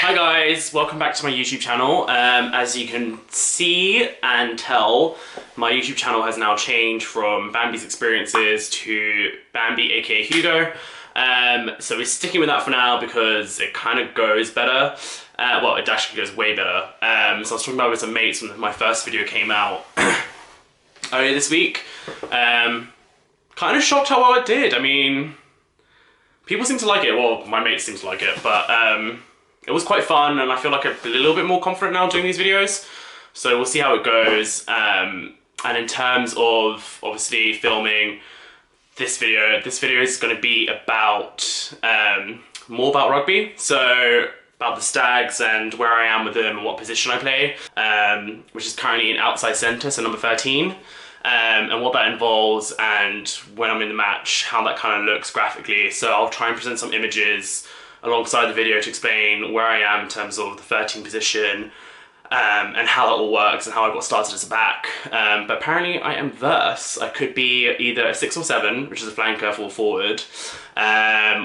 Hi guys, welcome back to my YouTube channel. As you can see and tell, my YouTube channel has now changed from Bambi's Experiences to Bambi aka Hugo. So we're sticking with that for now because it kind of goes better. Well, it actually goes way better. So I was talking about it with some mates when my first video came out earlier this week. Kind of shocked how well it did. I mean, people seem to like it. Well, my mates seem to like it, but it was quite fun, and I feel like I'm a little bit more confident now doing these videos. So we'll see how it goes. And in terms of obviously filming this video is going to be about more about rugby. So about the Stags and where I am with them and what position I play, which is currently in outside centre, so number 13. And what that involves, and when I'm in the match, how that kind of looks graphically. So I'll try and present some images alongside the video to explain where I am in terms of the 13 position, and how that all works and how I got started as a back. But apparently I am verse. I could be either a 6 or 7, which is a flanker, full forward,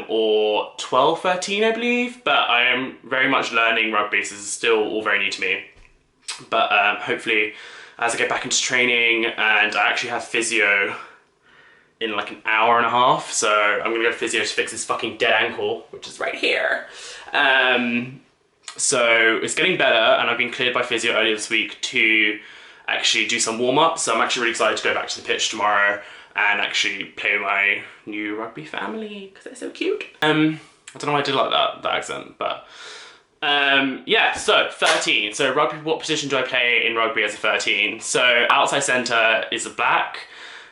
or 12, 13 I believe, but I am very much learning rugby, so this is still all very new to me. But hopefully as I get back into training, and I actually have physio in like an hour and a half, so I'm gonna go to physio to fix this fucking dead ankle, which is right here. So it's getting better, and I've been cleared by physio earlier this week to actually do some warm-ups, so I'm actually really excited to go back to the pitch tomorrow and actually play with my new rugby family, because they're so cute. I don't know why I did like that accent, but yeah, so 13. So rugby, what position do I play in rugby as a 13? So outside centre is a back.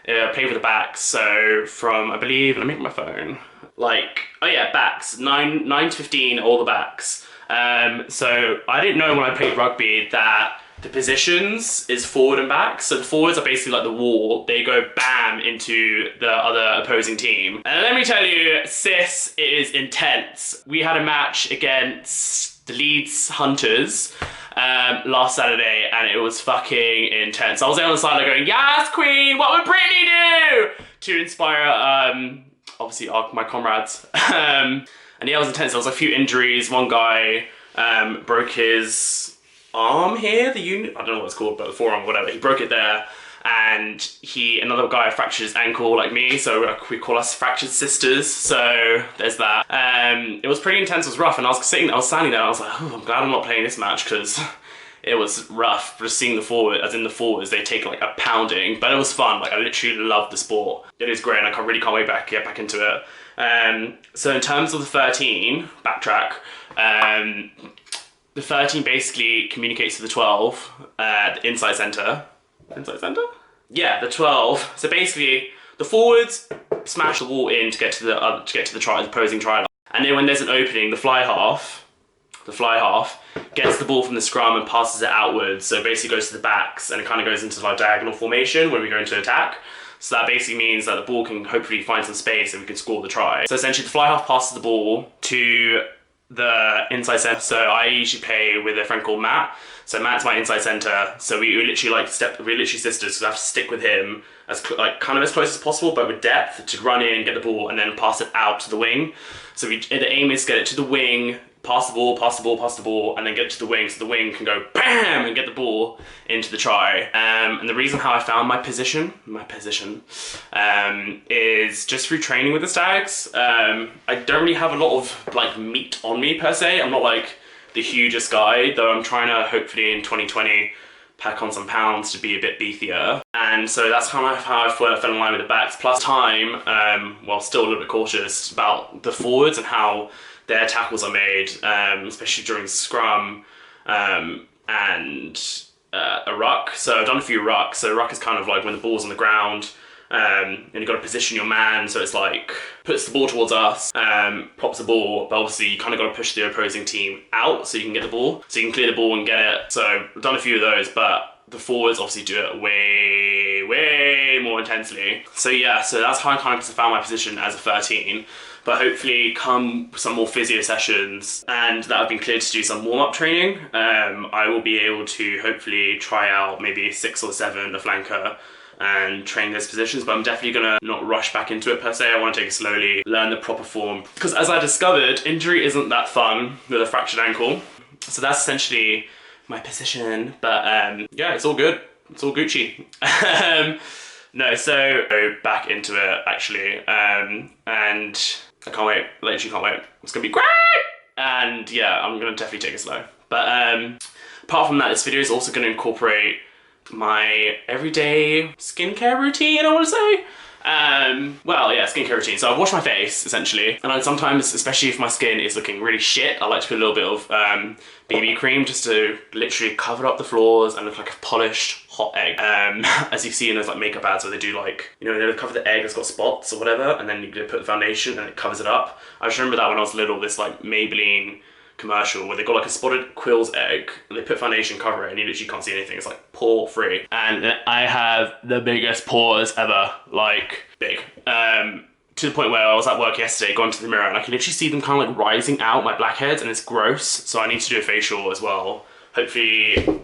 I play with the backs, so from, I believe, let me get my phone. Like, oh yeah, backs, 9 to 15, all the backs. So I didn't know when I played rugby that the positions is forward and back. So the forwards are basically like the wall. They go bam into the other opposing team. And let me tell you, sis, it is intense. We had a match against the Leeds Hunters last Saturday, and it was fucking intense. I was there on the side going, yes, queen, what would Brittany do? To inspire, obviously, my comrades. And yeah, it was intense. There was a few injuries. One guy broke his arm here, I don't know what it's called, but the forearm, whatever. He broke it there. And another guy fractured his ankle like me, so we call us fractured sisters, so there's that. It was pretty intense, it was rough, and I was standing there, and I was like, oh, I'm glad I'm not playing this match, because it was rough, just seeing the forwards, they take like a pounding, but it was fun. Like, I literally love the sport. It is great, and I really can't wait to get back into it. So in terms of the 13, backtrack, the 13 basically communicates to the 12, the inside centre. Inside centre? Yeah, the 12. So basically, the forwards smash the wall in to get to the opposing try line, and then when there's an opening, the fly half gets the ball from the scrum and passes it outwards. So it basically goes to the backs, and it kind of goes into our diagonal formation when we go into attack. So that basically means that the ball can hopefully find some space and we can score the try. So essentially, the fly half passes the ball to the inside centre. So I usually play with a friend called Matt. So Matt's my inside centre. So we're literally sisters, so I have to stick with him as kind of as close as possible, but with depth, to run in, get the ball, and then pass it out to the wing. So the aim is to get it to the wing, pass the ball, and then get it to the wing, so the wing can go BAM and get the ball into the try. And the reason how I found my position, is just through training with the Stags. I don't really have a lot of like meat on me per se. I'm not like the hugest guy, though I'm trying to hopefully in 2020 pack on some pounds to be a bit beefier. And so that's kind of how I fell in line with the backs. Plus time, while still a little bit cautious about the forwards and how their tackles are made, especially during scrum and a ruck. So I've done a few rucks. So ruck is kind of like when the ball's on the ground, and you've got to position your man, so it's like puts the ball towards us, pops the ball, but obviously you kind of got to push the opposing team out so you can get the ball, so you can clear the ball and get it. So I've done a few of those, but the forwards obviously do it way more intensely. So yeah, so that's how I kind of found my position as a 13. But hopefully come some more physio sessions and that I've been cleared to do some warm-up training, I will be able to hopefully try out maybe a 6 or 7, a flanker, and train those positions, but I'm definitely gonna not rush back into it per se. I want to take it slowly, learn the proper form. Because as I discovered, injury isn't that fun with a fractured ankle. So that's essentially my position, but yeah, it's all good. It's all Gucci. No, so back into it actually, and I can't wait. Literally can't wait. It's gonna be great. And yeah, I'm gonna definitely take it slow. But apart from that, this video is also gonna incorporate my everyday skincare routine, I want to say. Well, yeah, skincare routine. So I wash my face, essentially. And I sometimes, especially if my skin is looking really shit, I like to put a little bit of BB cream just to literally cover up the flaws and look like a polished hot egg. As you see in those like makeup ads where they do like, you know, they cover the egg that's got spots or whatever, and then you put the foundation and it covers it up. I just remember that when I was little, this like Maybelline commercial where they got like a spotted quill's egg and they put foundation cover it and you literally can't see anything. It's like pore free. And I have the biggest pores ever, like big. To the point where I was at work yesterday, going to the mirror and I can literally see them kind of like rising out my blackheads and it's gross. So I need to do a facial as well. Hopefully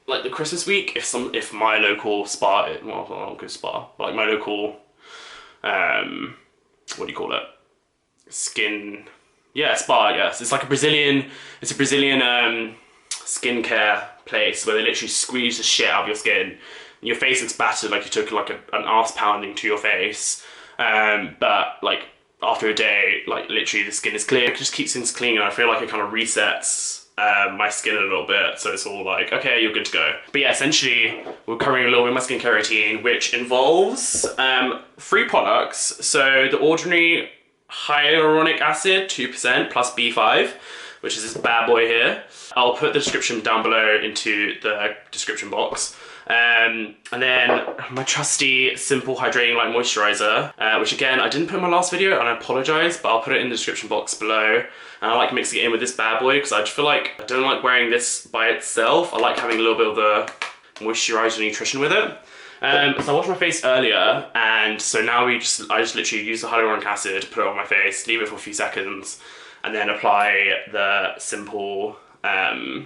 like the Christmas week, if my local spa, well, not a good spa, but like my local, what do you call it? Yeah, spa, I guess. It's like a Brazilian skincare place where they literally squeeze the shit out of your skin. And your face looks battered like you took like an arse pounding to your face. But like after a day, like literally the skin is clear. It just keeps things clean and I feel like it kind of resets my skin a little bit. So it's all like, okay, you're good to go. But yeah, essentially we're covering a little bit of my skincare routine, which involves 3 products. So the Ordinary hyaluronic acid 2% plus B5, which is this bad boy here. I'll put the description down below into the description box. And then my trusty Simple Hydrating Light Moisturizer, which again, I didn't put in my last video and I apologize, but I'll put it in the description box below. And I like mixing it in with this bad boy because I just feel like I don't like wearing this by itself. I like having a little bit of the moisturizer nutrition with it. So I washed my face earlier, and so now I just literally use the hyaluronic acid, put it on my face, leave it for a few seconds, and then apply the Simple, the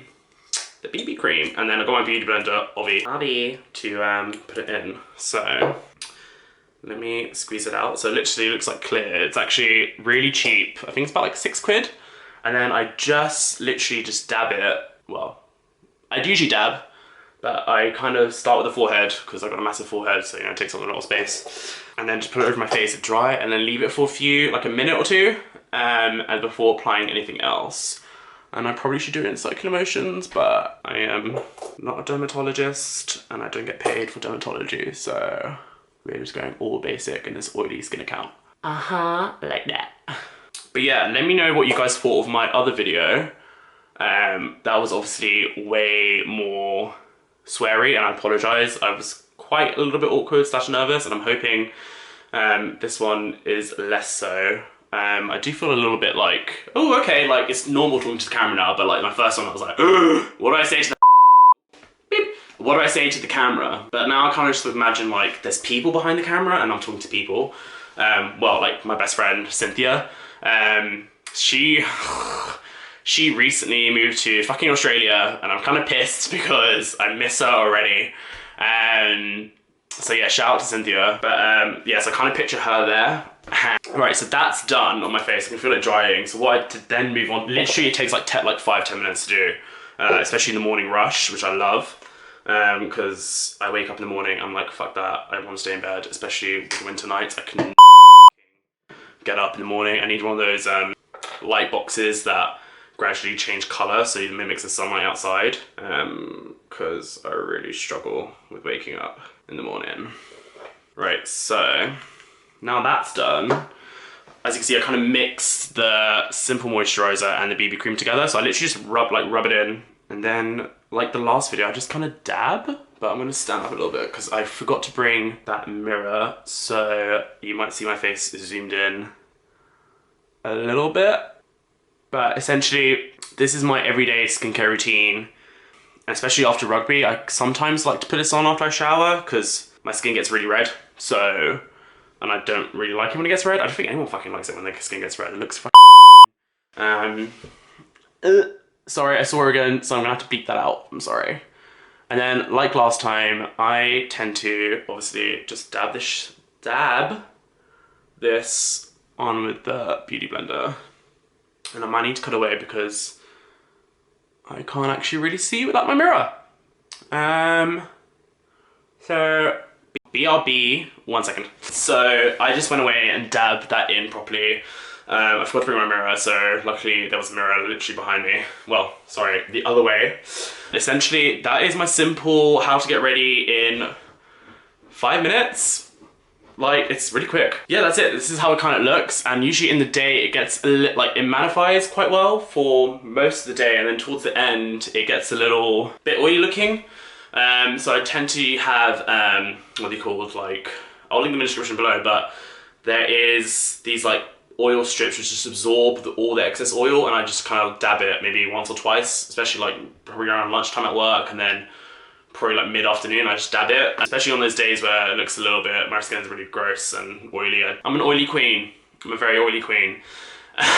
BB cream, and then I got my beauty blender, Obvi, to put it in. So let me squeeze it out. So it literally looks like clear. It's actually really cheap. I think it's about like 6 quid. And then I literally just dab it. Well, I'd usually dab, but I kind of start with the forehead because I've got a massive forehead, so you know it takes up a lot of space. And then just put it over my face to dry, and then leave it for like a minute or two, and before applying anything else. And I probably should do it in circular motions, but I am not a dermatologist, and I don't get paid for dermatology, so we're just going all basic in this oily skin account. Like that. But yeah, let me know what you guys thought of my other video. That was obviously way more sweary, and I apologize. I was quite a little bit awkward / nervous, and I'm hoping this one is less so. I do feel a little bit like, oh, okay, like it's normal talking to the camera now, but like my first one I was like, what do I say to the beep? What do I say to the camera? But now I kind of just imagine like there's people behind the camera and I'm talking to people. Well, like my best friend Cynthia, she recently moved to fucking Australia, and I'm kind of pissed because I miss her already. So yeah, shout out to Cynthia. But yeah, so I kind of picture her there. Right, so that's done on my face. I can feel it drying. So what I did then move on, literally it takes like 5-10 minutes to do, especially in the morning rush, which I love. Because I wake up in the morning, I'm like, fuck that, I want to stay in bed, especially with winter nights. I can get up in the morning. I need one of those light boxes that gradually change colour so it mimics the sunlight outside, because I really struggle with waking up in the morning. Right, so now that's done. As you can see, I kind of mixed the Simple Moisturizer and the BB cream together, so I literally just rub it in, and then like the last video I just kind of dab, but I'm going to stand up a little bit because I forgot to bring that mirror, so you might see my face zoomed in a little bit. But essentially, this is my everyday skincare routine, especially after rugby. I sometimes like to put this on after I shower because my skin gets really red. So, and I don't really like it when it gets red. I don't think anyone fucking likes it when their skin gets red. It looks fucking... Sorry, I saw her again, so I'm gonna have to beep that out. I'm sorry. And then, like last time, I tend to obviously just dab this on with the Beauty Blender. And I might need to cut away because I can't actually really see without my mirror. So BRB, 1 second. So I just went away and dabbed that in properly. I forgot to bring my mirror, so luckily there was a mirror literally behind me. Well, sorry, the other way. Essentially, that is my simple how to get ready in 5 minutes. Like, it's really quick. Yeah, that's it. This is how it kind of looks. And usually in the day, it gets like, it mattifies quite well for most of the day. And then towards the end, it gets a little bit oily looking. So I tend to have, what are they called? Like, I'll link them in the description below, but there is these like oil strips which just absorb all the excess oil, and I just kind of dab it maybe once or twice, especially like probably around lunchtime at work, and then probably like mid-afternoon I just dab it, especially on those days where it looks a little bit, my skin's really gross and oily. I'm an oily queen. I'm a very oily queen. So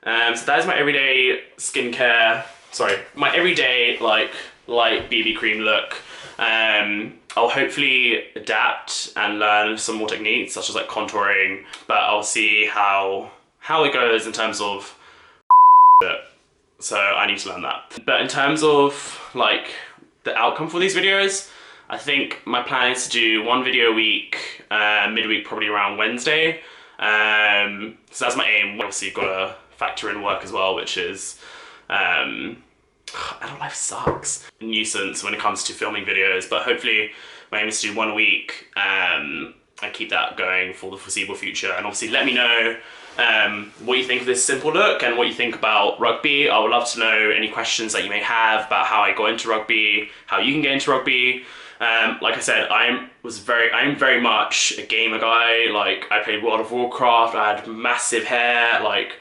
that is my everyday skincare, my everyday like light BB cream look. I'll hopefully adapt and learn some more techniques such as like contouring, but I'll see how it goes in terms of it. So I need to learn that. But in terms of like the outcome for these videos, I think my plan is to do 1 video a week, midweek probably around Wednesday. So that's my aim. Obviously you've got to factor in work as well, which is adult life sucks. A nuisance when it comes to filming videos, but hopefully my aim is to do 1 a week and keep that going for the foreseeable future. And obviously let me know what you think of this simple look and what you think about rugby. I would love to know any questions that you may have about how I got into rugby, how you can get into rugby. Like I said, I'm very much a gamer guy. Like, I played World of Warcraft, I had massive hair, like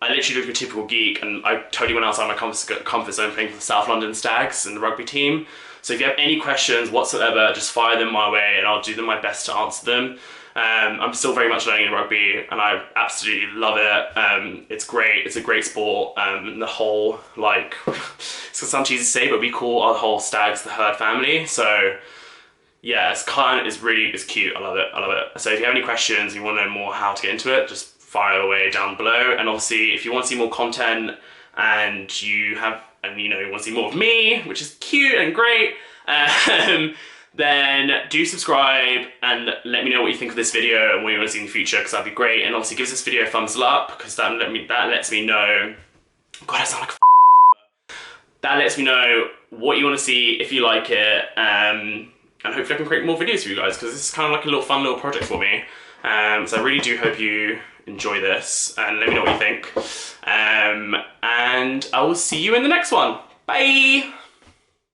I literally look like a typical geek, and I totally went outside my comfort zone playing for the South London Stags and the rugby team. So if you have any questions whatsoever, just fire them my way and I'll do my best to answer them. I'm still very much learning rugby and I absolutely love it. It's great, it's a great sport. The whole, like, it's sound cheesy to say, but we call our whole Stags the herd family. So yeah, it's cute, I love it. So if you have any questions, you want to know more how to get into it, just fire away down below. And obviously if you want to see more content and you want to see more of me, which is cute and great, then do subscribe and let me know what you think of this video and what you want to see in the future, because that'd be great. And obviously give this video a thumbs up, because that lets me know, God, I sound like a YouTuber. That lets me know what you want to see, if you like it, and hopefully I can create more videos for you guys, because this is kind of like a fun little project for me. So I really do hope you enjoy this and let me know what you think. And I will see you in the next one. Bye!